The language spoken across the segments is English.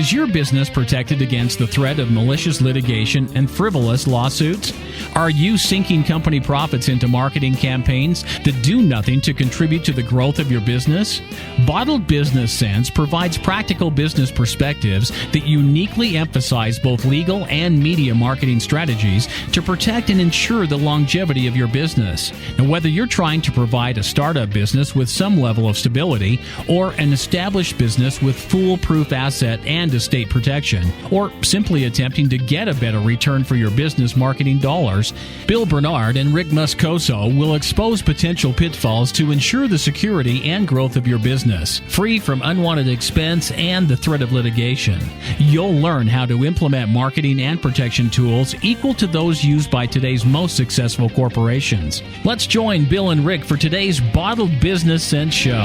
Is your business protected against the threat of malicious litigation and frivolous lawsuits? Are you sinking company profits into marketing campaigns that do nothing to contribute to the growth of your business? Bottled Business Sense provides practical business perspectives that uniquely emphasize both legal and media marketing strategies to protect and ensure the longevity of your business. Now, whether you're trying to provide a startup business with some level of stability or an established business with foolproof asset and estate protection, or simply attempting to get a better return for your business marketing dollars, Bill Bernard and Rick Moscoso will expose potential pitfalls to ensure the security and growth of your business, free from unwanted expense and the threat of litigation. You'll learn how to implement marketing and protection tools equal to those used by today's most successful corporations. Let's join Bill and Rick for today's Bottled Business Sense show.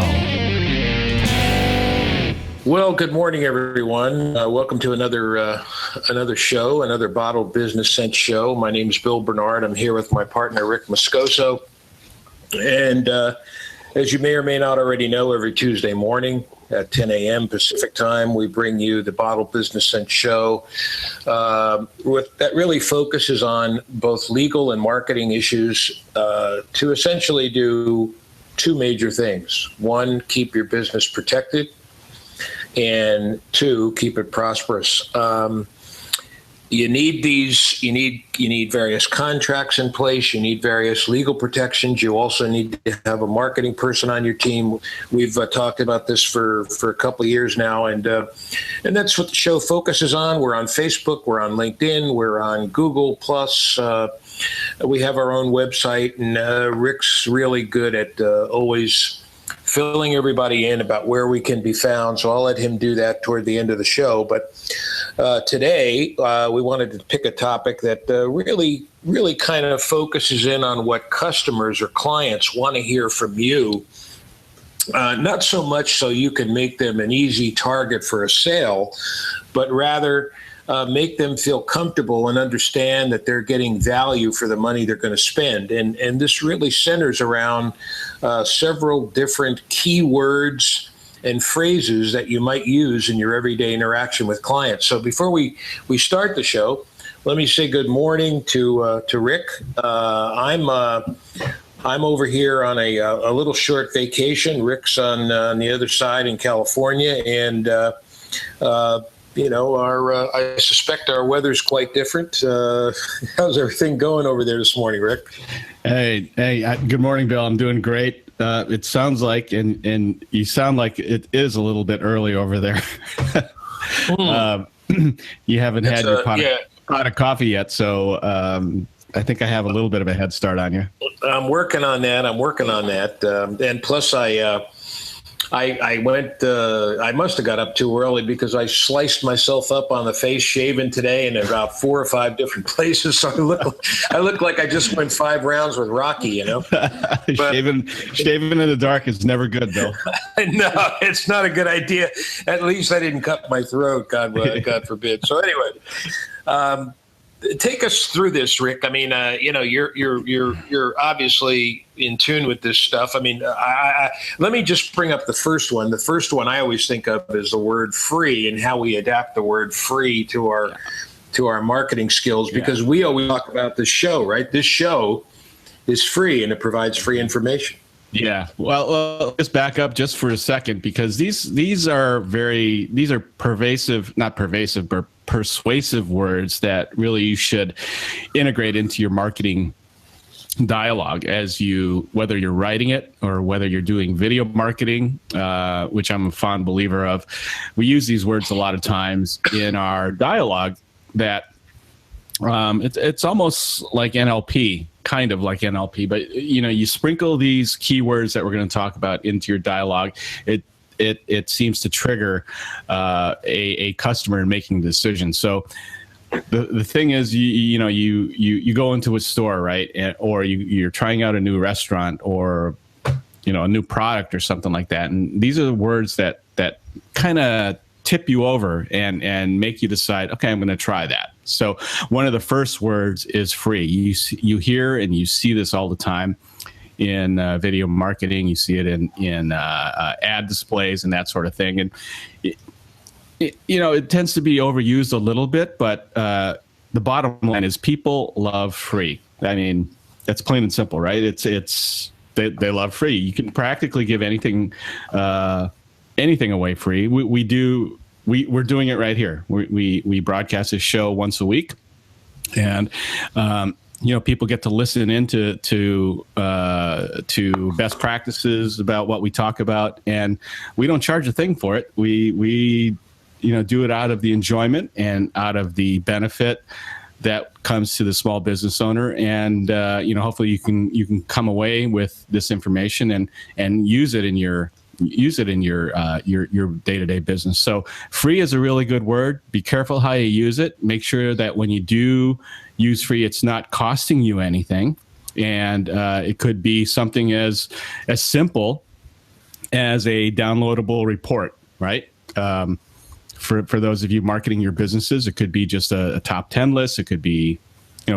Well, good morning, everyone. Welcome to another show, another Bottled Business Sense show. My name is Bill Bernard. I'm here with my partner, Rick Moscoso. And as you may or may not already know, every Tuesday morning at 10 a.m. Pacific time, we bring you the Bottled Business Sense show that really focuses on both legal and marketing issues to essentially do two major things. One, keep your business protected, and two, keep it prosperous. You need these. You need various contracts in place. You need various legal protections. You also need to have a marketing person on your team. We've talked about this for a couple of years now, and that's what the show focuses on. We're on Facebook. We're on LinkedIn. We're on Google Plus. We have our own website, and Rick's really good at always filling everybody in about where we can be found. So I'll let him do that toward the end of the show. But today we wanted to pick a topic that really kind of focuses in on what customers or clients want to hear from you. Not so much so you can make them an easy target for a sale, but rather make them feel comfortable and understand that they're getting value for the money they're going to spend. And this really centers around several different keywords and phrases that you might use in your everyday interaction with clients. So before we start the show, let me say good morning to Rick. I'm over here on a little short vacation. Rick's on the other side in California, and I suspect our weather's quite different. How's everything going over there this morning, Rick? Hey, good morning, Bill. I'm doing great. It sounds like, and you sound like it is a little bit early over there. You haven't had your pot of coffee yet, so I think I have a little bit of a head start on you. I'm working on that. And plus I went, I must have got up too early because I sliced myself up on the face, shaving today in about 4 or 5 different places. So I look like I just went 5 rounds with Rocky, you know. But, shaving in the dark is never good, Bill. No, it's not a good idea. At least I didn't cut my throat, God forbid. So anyway, take us through this, Rick. I mean, you're obviously in tune with this stuff. I mean, let me just bring up the first one. The first one I always think of is the word free and how we adapt the word free to our marketing skills, because we always talk about this show, right? This show is free and it provides free information. Yeah. Well, let's back up just for a second, because these are pervasive, not pervasive, but persuasive words that really you should integrate into your marketing dialogue whether you're writing it or whether you're doing video marketing, which I'm a fond believer of. We use these words a lot of times in our dialogue that it's almost like NLP, kind of like NLP, but you sprinkle these keywords that we're going to talk about into your dialogue. It seems to trigger a customer in making a decision. So the thing is, you go into a store, right, or you're trying out a new restaurant or a new product or something like that, and these are the words that kind of tip you over and make you decide, okay, I'm going to try that. So one of the first words is free. You hear and you see this all the time in video marketing. You see it in ad displays and that sort of thing. And it tends to be overused a little bit, but the bottom line is people love free. I mean, that's plain and simple, right? They love free. You can practically give anything away free. We're doing it right here. We broadcast this show once a week, and people get to listen into to best practices about what we talk about, and we don't charge a thing for it. We do it out of the enjoyment and out of the benefit that comes to the small business owner, and hopefully you can come away with this information and use it in your day-to-day business. So free is a really good word. Be careful how you use it. Make sure that when you do use free, it's not costing you anything, and it could be something as simple as a downloadable report, right? For those of you marketing your businesses, it could be just a top 10 list. It could be,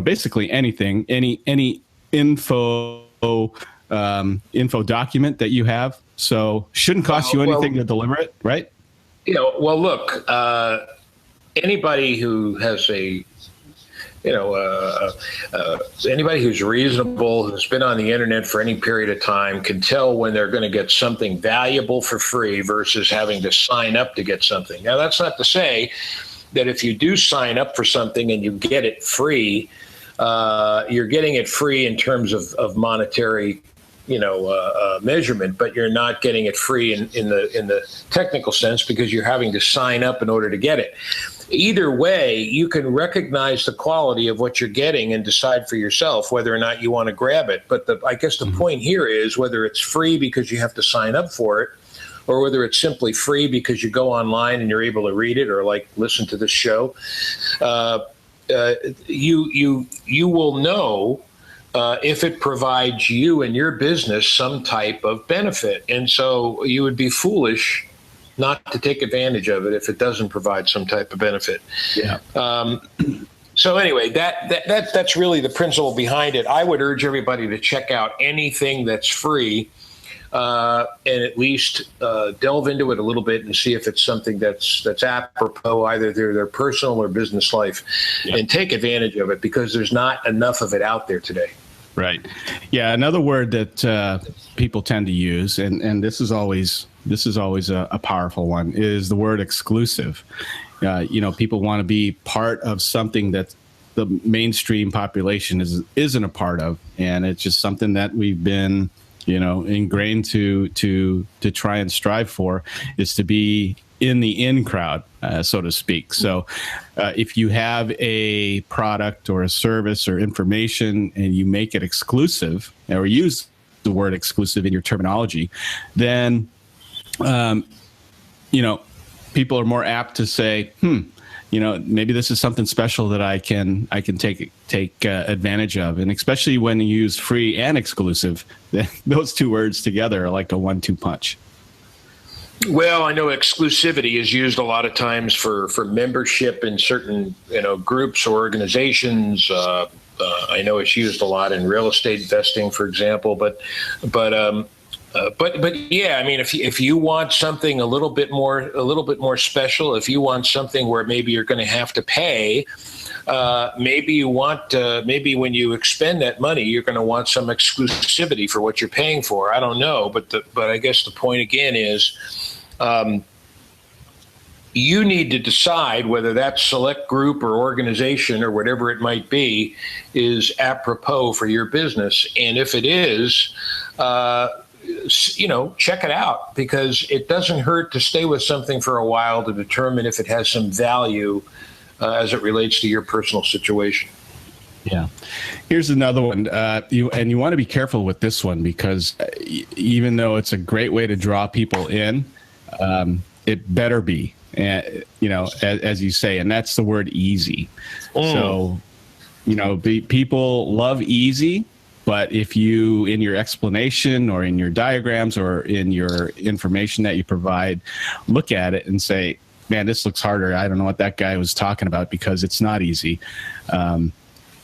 basically anything, any info document that you have. So shouldn't cost you anything to deliver it, right? Look, anybody who has anybody who's reasonable, who's been on the internet for any period of time, can tell when they're going to get something valuable for free versus having to sign up to get something. Now, that's not to say that if you do sign up for something and you get it free, you're getting it free in terms of monetary measurement, but you're not getting it free in the technical sense because you're having to sign up in order to get it. Either way, you can recognize the quality of what you're getting and decide for yourself whether or not you want to grab it. But I guess the point here is whether it's free because you have to sign up for it, or whether it's simply free because you go online and you're able to read it or listen to the show. You will know if it provides you and your business some type of benefit. And so you would be foolish not to take advantage of it if it doesn't provide some type of benefit. Yeah. So anyway, that's really the principle behind it. I would urge everybody to check out anything that's free and at least delve into it a little bit and see if it's something that's apropos either their personal or business life, and take advantage of it because there's not enough of it out there today. Right. Yeah. Another word that people tend to use, and this is always a powerful one, is the word exclusive. People want to be part of something that the mainstream population isn't a part of, and it's just something that we've been, ingrained to try and strive for, is to be in the in crowd, so to speak. So if you have a product or a service or information and you make it exclusive, or use the word exclusive in your terminology, then people are more apt to say, maybe this is something special that I can take advantage of. And especially when you use free and exclusive, those two words together are like a 1-2 punch. Well, I know exclusivity is used a lot of times for membership in certain groups or organizations. I know it's used a lot in real estate investing, for example. But yeah, I mean, if you want something a little bit more special, if you want something where maybe you're going to have to pay, maybe when you expend that money, you're going to want some exclusivity for what you're paying for. I don't know, but I guess the point again is, you need to decide whether that select group or organization or whatever it might be is apropos for your business, and if it is, check it out, because it doesn't hurt to stay with something for a while to determine if it has some value as it relates to your personal situation. Yeah. Here's another one. You want to be careful with this one, because even though it's a great way to draw people in, it better be, as you say, and that's the word easy. So, people love easy. But if you, in your explanation or in your diagrams or in your information that you provide, look at it and say, man, this looks harder. I don't know what that guy was talking about, because it's not easy.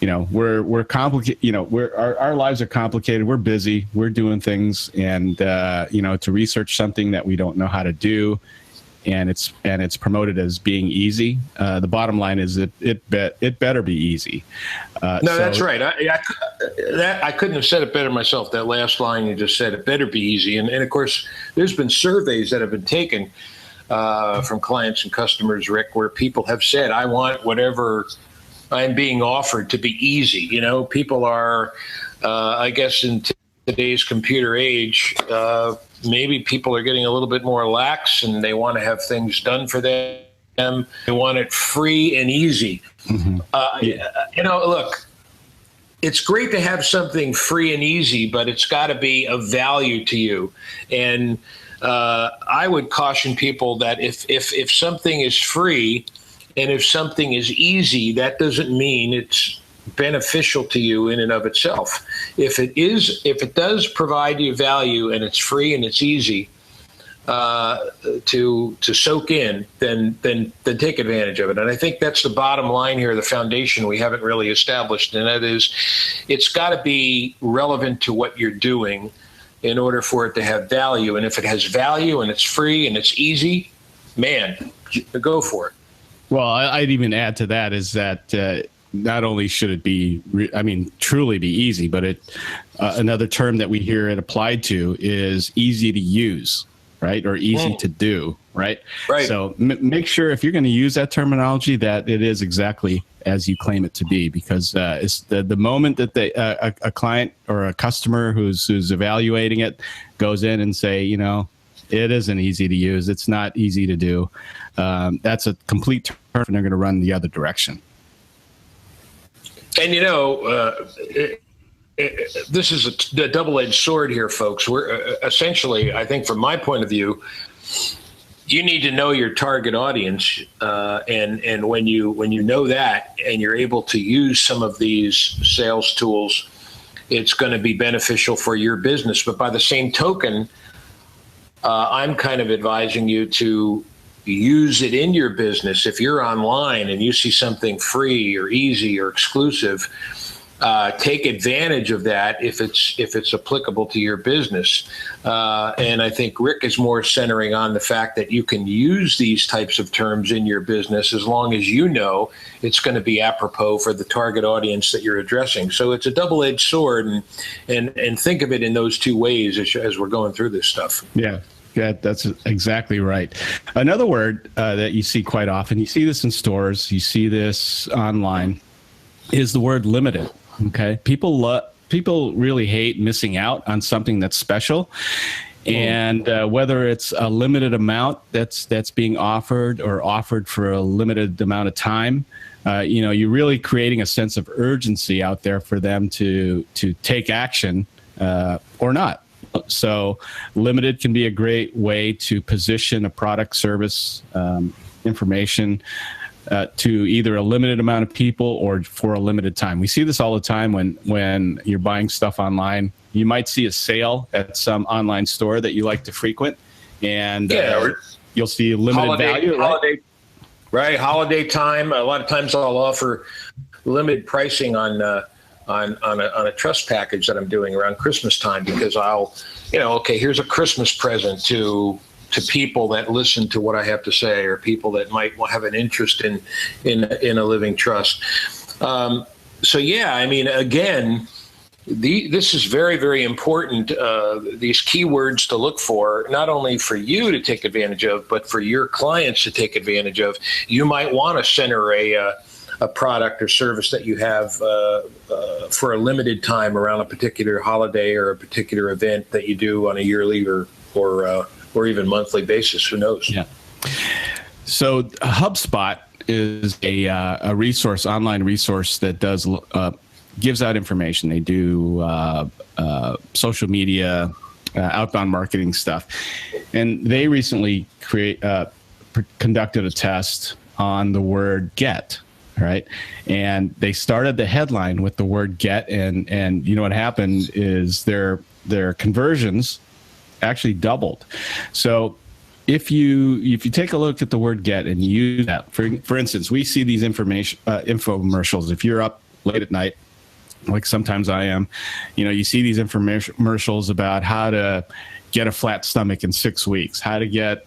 We're complicated. Our lives are complicated. We're busy. We're doing things. And, to research something that we don't know how to do and it's promoted as being easy, the bottom line is it better be easy. No, that's right. I couldn't have said it better myself. That last line you just said, it better be easy. And of course, there's been surveys that have been taken from clients and customers, Rick, where people have said, I want whatever I'm being offered to be easy. You know, people are, I guess in today's computer age, maybe people are getting a little bit more lax and they want to have things done for them. They want it free and easy. Mm-hmm. You know, look, it's great to have something free and easy, but it's got to be of value to you. And I would caution people that if something is free and if something is easy, that doesn't mean it's beneficial to you in and of itself. If it does provide you value and it's free and it's easy to soak in, then take advantage of it. And I think that's the bottom line here, the foundation we haven't really established, and that is it's got to be relevant to what you're doing in order for it to have value. And if it has value and it's free and it's easy, man, go for it. Well, I'd even add to that is that not only should it be, truly be easy, but another term that we hear it applied to is easy to use, right? Or easy to do, right? Right. So make sure if you're going to use that terminology that it is exactly as you claim it to be, because it's the moment that a client or a customer who's evaluating it goes in and say, you know, it isn't easy to use, it's not easy to do. That's a complete turn, and they're going to run the other direction. And, you know, this is a double-edged sword here, folks. We're essentially, I think from my point of view, you need to know your target audience. And when you know that and you're able to use some of these sales tools, it's going to be beneficial for your business. But by the same token, I'm kind of advising you to use it in your business. If you're online and you see something free or easy or exclusive, take advantage of that if it's applicable to your business. And I think Rick is more centering on the fact that you can use these types of terms in your business as long as you know it's going to be apropos for the target audience that you're addressing. So it's a double-edged sword, and think of it in those two ways as we're going through this stuff. Yeah. Yeah, that's exactly right. Another word that you see quite often, you see this in stores, you see this online, is the word limited. Okay, people really hate missing out on something that's special, and whether it's a limited amount that's being offered or offered for a limited amount of time, you're really creating a sense of urgency out there for them to take action or not. So limited can be a great way to position a product, service, information to either a limited amount of people or for a limited time. We see this all the time when you're buying stuff online. You might see a sale at some online store that you like to frequent, and you'll see limited value. Holiday time. A lot of times I'll offer limited pricing on a trust package that I'm doing around Christmas time, because I'll, here's a Christmas present to people that listen to what I have to say, or people that might have an interest in a living trust. Again, this is very, very important. These keywords to look for, not only for you to take advantage of, but for your clients to take advantage of. You might want to center a product or service that you have for a limited time around a particular holiday or a particular event that you do on a yearly or even monthly basis. Who knows? Yeah. So HubSpot is a resource, online resource that does gives out information. They do social media, outbound marketing stuff, and they recently conducted a test on the word get. Right. And they started the headline with the word get, and you know what happened is their conversions actually doubled. So if you take a look at the word get and you use that, for instance, we see these infomercials. If you're up late at night, like sometimes I am, you see these infomercials about how to get a flat stomach in 6 weeks, how to get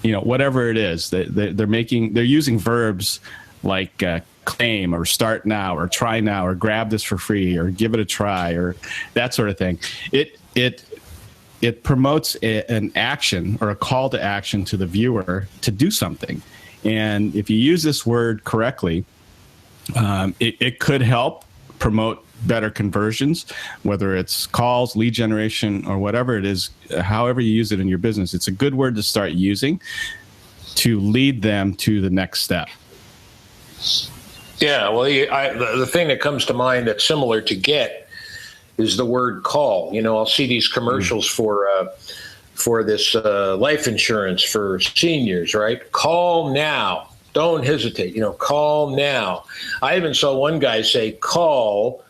whatever it is. They're using verbs like claim or start now or try now or grab this for free or give it a try or that sort of thing. It promotes an action or a call to action to the viewer to do something. And if you use this word correctly, it could help promote better conversions, whether it's calls, lead generation, or whatever it is, however you use it in your business. It's a good word to start using to lead them to the next step. Yeah, well, the thing that comes to mind that's similar to get is the word call. I'll see these commercials for this life insurance for seniors, right? Call now. Don't hesitate. Call now. I even saw one guy say, call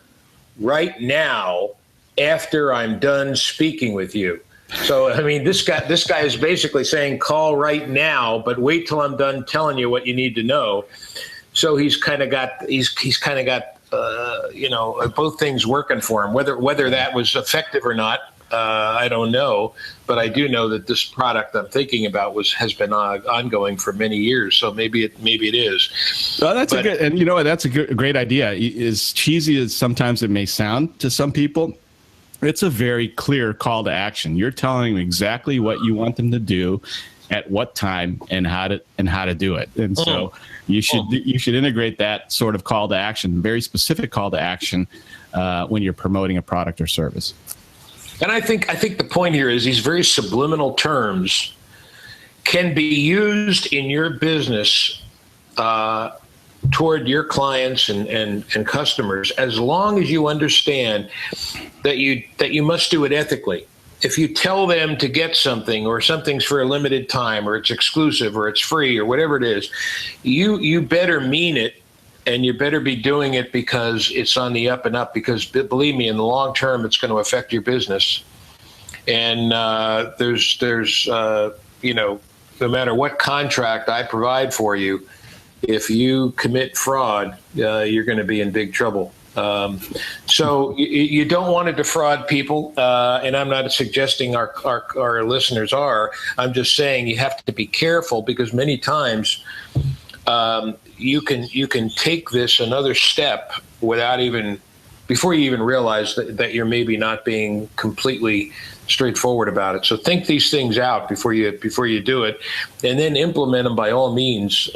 right now after I'm done speaking with you. So, I mean, this guy is basically saying call right now, but wait till I'm done telling you what you need to know. So he's kind of got both things working for him. Whether that was effective or not, I don't know. But I do know that this product I'm thinking about has been ongoing for many years. So maybe it is. Well, that's a great idea. As cheesy as sometimes it may sound to some people, it's a very clear call to action. You're telling them exactly what you want them to do, at what time, and how to do it. And so you should integrate that sort of call to action, very specific call to action, when you're promoting a product or service. And I think the point here is these very subliminal terms can be used in your business toward your clients and customers, as long as you understand that you must do it ethically. If you tell them to get something, or something's for a limited time, or it's exclusive, or it's free, or whatever it is, you better mean it, and you better be doing it because it's on the up and up, because believe me, in the long term, it's going to affect your business. And there's no matter what contract I provide for you, if you commit fraud, you're going to be in big trouble. So you don't want to defraud people, and I'm not suggesting our listeners are. I'm just saying you have to be careful, because many times you can take this another step before you even realize that you're maybe not being completely straightforward about it. So think these things out before you do it, and then implement them by all means.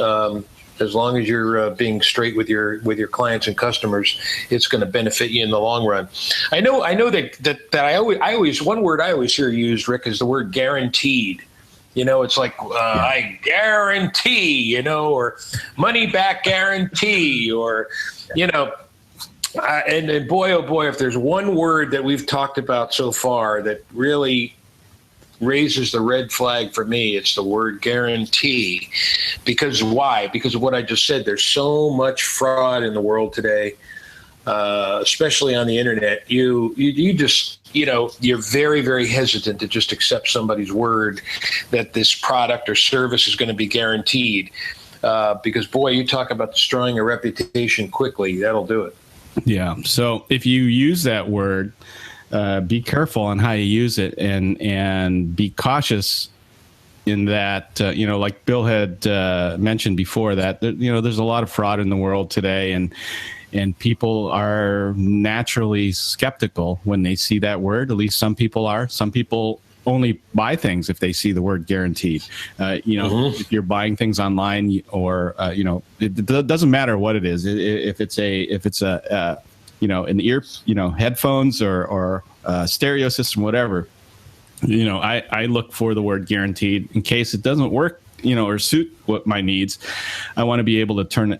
As long as you're being straight with your clients and customers, it's going to benefit you in the long run. I know that I always one word I always hear used, Rick, is the word guaranteed. It's like I guarantee, or money back guarantee, or and boy, oh boy, if there's one word that we've talked about so far that really raises the red flag for me, it's the word guarantee. Because why? Because of what I just said. There's so much fraud in the world today, especially on the internet. You just, you're very, very hesitant to just accept somebody's word that this product or service is going to be guaranteed. Because boy, you talk about destroying a reputation quickly, that'll do it. Yeah. So if you use that word, be careful on how you use it, and be cautious in that, like Bill had mentioned before, that there's a lot of fraud in the world today, and people are naturally skeptical when they see that word. At least some people are. Some people only buy things if they see the word guaranteed. If you're buying things online, or it doesn't matter what it is. If it's an ear, headphones or stereo system, whatever, I look for the word guaranteed in case it doesn't work, or suit what my needs. I want to be able to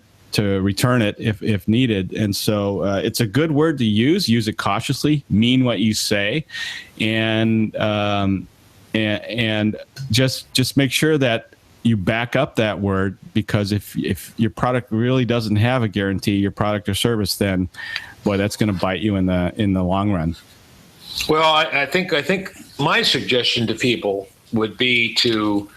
return it if needed. And so it's a good word to use. Use it cautiously, mean what you say, and just make sure that you back up that word, because if your product really doesn't have a guarantee, your product or service, then boy, that's going to bite you in the long run. Well, I think my suggestion to people would be to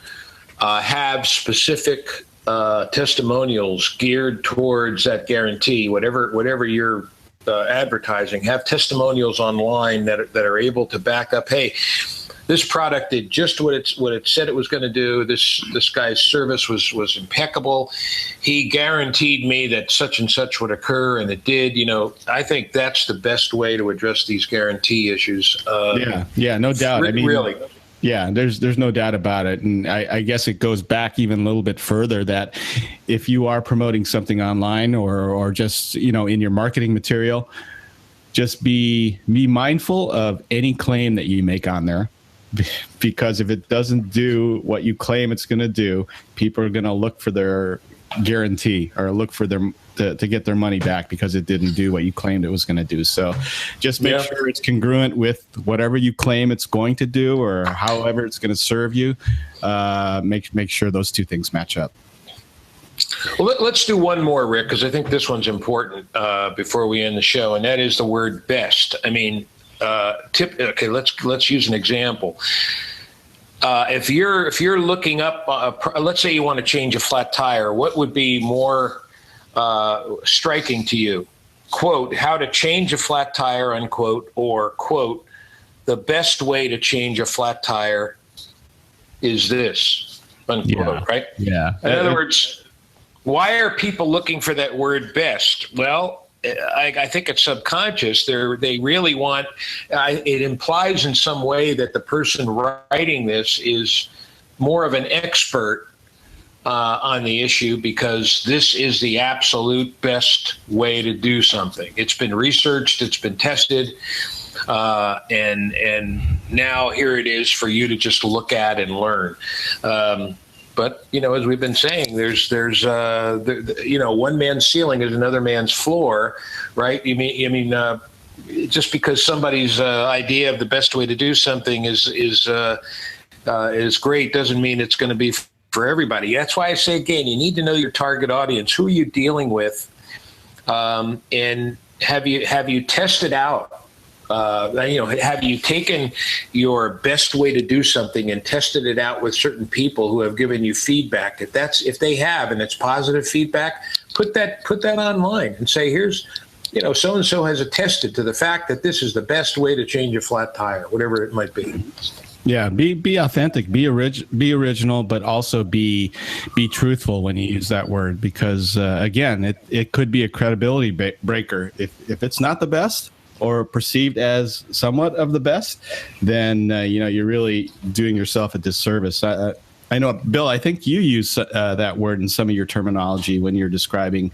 have specific testimonials geared towards that guarantee. Whatever you're advertising, have testimonials online that are able to back up. Hey, this product did just what it said it was going to do. This guy's service was impeccable. He guaranteed me that such and such would occur, and it did. I think that's the best way to address these guarantee issues. No doubt. Really. Yeah, there's no doubt about it. And I guess it goes back even a little bit further that if you are promoting something online or just, in your marketing material, just be mindful of any claim that you make on there, because if it doesn't do what you claim it's going to do, people are going to look for their guarantee or look for their to get their money back because it didn't do what you claimed it was going to do. So just make sure it's congruent with whatever you claim it's going to do or however it's going to serve you. Make sure those two things match up. Well, let's do one more, Rick, because I think this one's important before we end the show, and that is the word best. Okay, let's use an example. If you're looking up, let's say you want to change a flat tire, what would be more striking to you? Quote, how to change a flat tire, unquote, or quote, the best way to change a flat tire is this, unquote, right? Yeah. In other words, why are people looking for that word best? Well, I think it's subconscious. They really want, it implies in some way that the person writing this is more of an expert on the issue because this is the absolute best way to do something. It's been researched, it's been tested, and now here it is for you to just look at and learn. But as we've been saying, there's one man's ceiling is another man's floor, right? Just because somebody's idea of the best way to do something is great doesn't mean it's going to be for everybody. That's why I say again, you need to know your target audience. Who are you dealing with, and have you tested out? Have you taken your best way to do something and tested it out with certain people who have given you feedback? If they have, and it's positive feedback, put that online and say, here's, so and so has attested to the fact that this is the best way to change a flat tire, whatever it might be. Yeah, be authentic, be original, but also be truthful when you use that word, because again, it could be a credibility breaker if it's not the best or perceived as somewhat of the best, then you're really doing yourself a disservice. I know, Bill, I think you use that word in some of your terminology when you're describing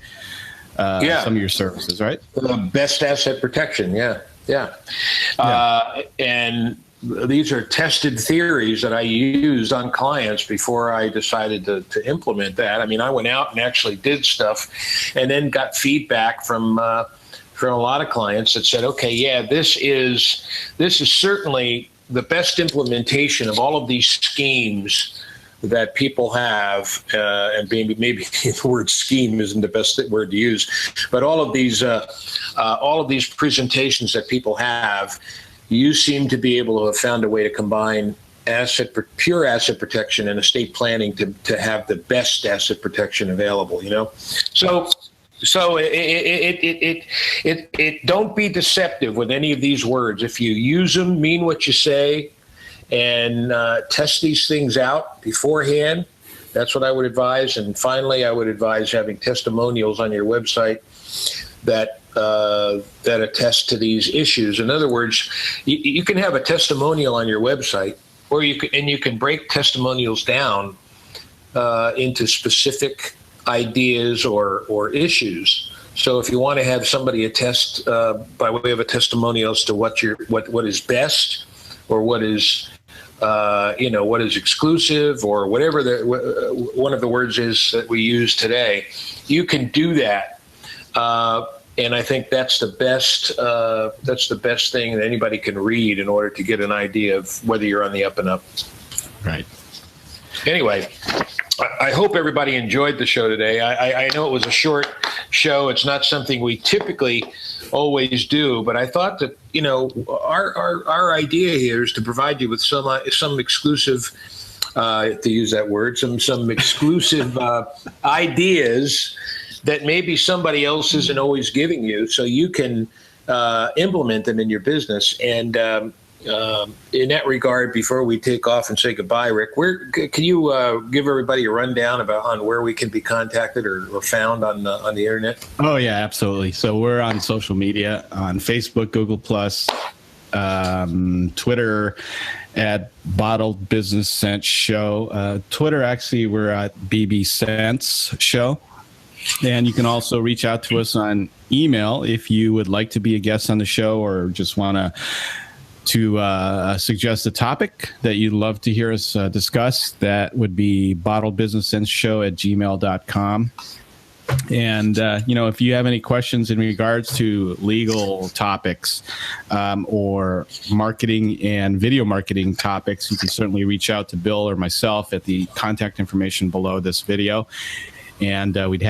some of your services, right? Best asset protection, yeah. And these are tested theories that I used on clients before I decided to implement that. I went out and actually did stuff and then got feedback from a lot of clients that said, okay, yeah, this is certainly the best implementation of all of these schemes that people have, and maybe the word scheme isn't the best word to use, but all of these presentations that people have, you seem to be able to have found a way to combine pure asset protection and estate planning to have the best asset protection available. So it don't be deceptive with any of these words. If you use them, mean what you say, and test these things out beforehand. That's what I would advise. And finally, I would advise having testimonials on your website that attest to these issues. In other words, you can have a testimonial on your website, or you can break testimonials down into specific ideas or issues. So if you want to have somebody attest by way of a testimonial as to what is best, or what is what is exclusive, or whatever one of the words is that we use today, you can do that. And I think that's the best thing that anybody can read in order to get an idea of whether you're on the up and up. Right. Anyway, I hope everybody enjoyed the show today. I know it was a short show. It's not something we typically always do, but I thought that our idea here is to provide you with some exclusive, to use that word, some exclusive ideas that maybe somebody else isn't always giving you, so you can implement them in your business. And in that regard, before we take off and say goodbye, Rick, can you give everybody a rundown on where we can be contacted or found on the internet? Oh yeah, absolutely. So we're on social media, on Facebook, Google+, Twitter at Bottled Business Sense Show. Twitter, actually, we're at BB Sense Show. And you can also reach out to us on email if you would like to be a guest on the show or just want to suggest a topic that you'd love to hear us discuss. That would be bottledbusinessshow@gmail.com. And, if you have any questions in regards to legal topics or marketing and video marketing topics, you can certainly reach out to Bill or myself at the contact information below this video. And we'd be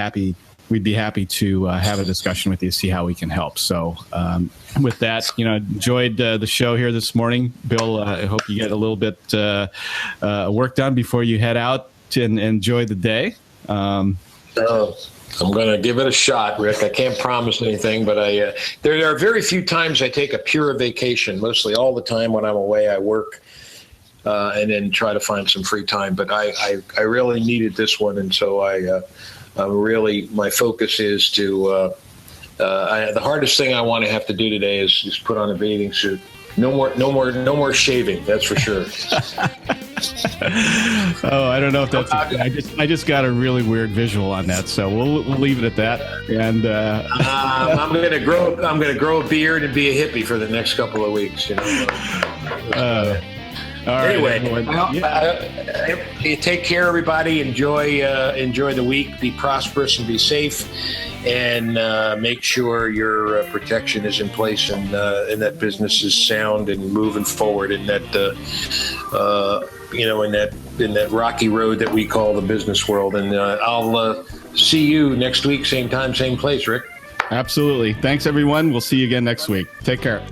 happy to have a discussion with you, see how we can help. So with that, enjoyed the show here this morning. Bill, I hope you get a little bit work done before you head out and enjoy the day. I'm going to give it a shot, Rick. I can't promise anything, but there are very few times I take a pure vacation. Mostly all the time when I'm away, I work and then try to find some free time. But I really needed this one, and so my focus is to the hardest thing I want to have to do today is put on a bathing suit. No more shaving. That's for sure. Oh, I don't know if that's. I just got a really weird visual on that, so we'll leave it at that. And I'm gonna grow a beard and be a hippie for the next couple of weeks. All right, anyway, everyone. take care, everybody. Enjoy the week. Be prosperous and be safe, and make sure your protection is in place and that business is sound and moving forward in that in that rocky road that we call the business world. And I'll see you next week, same time, same place, Rick. Absolutely. Thanks, everyone. We'll see you again next week. Take care.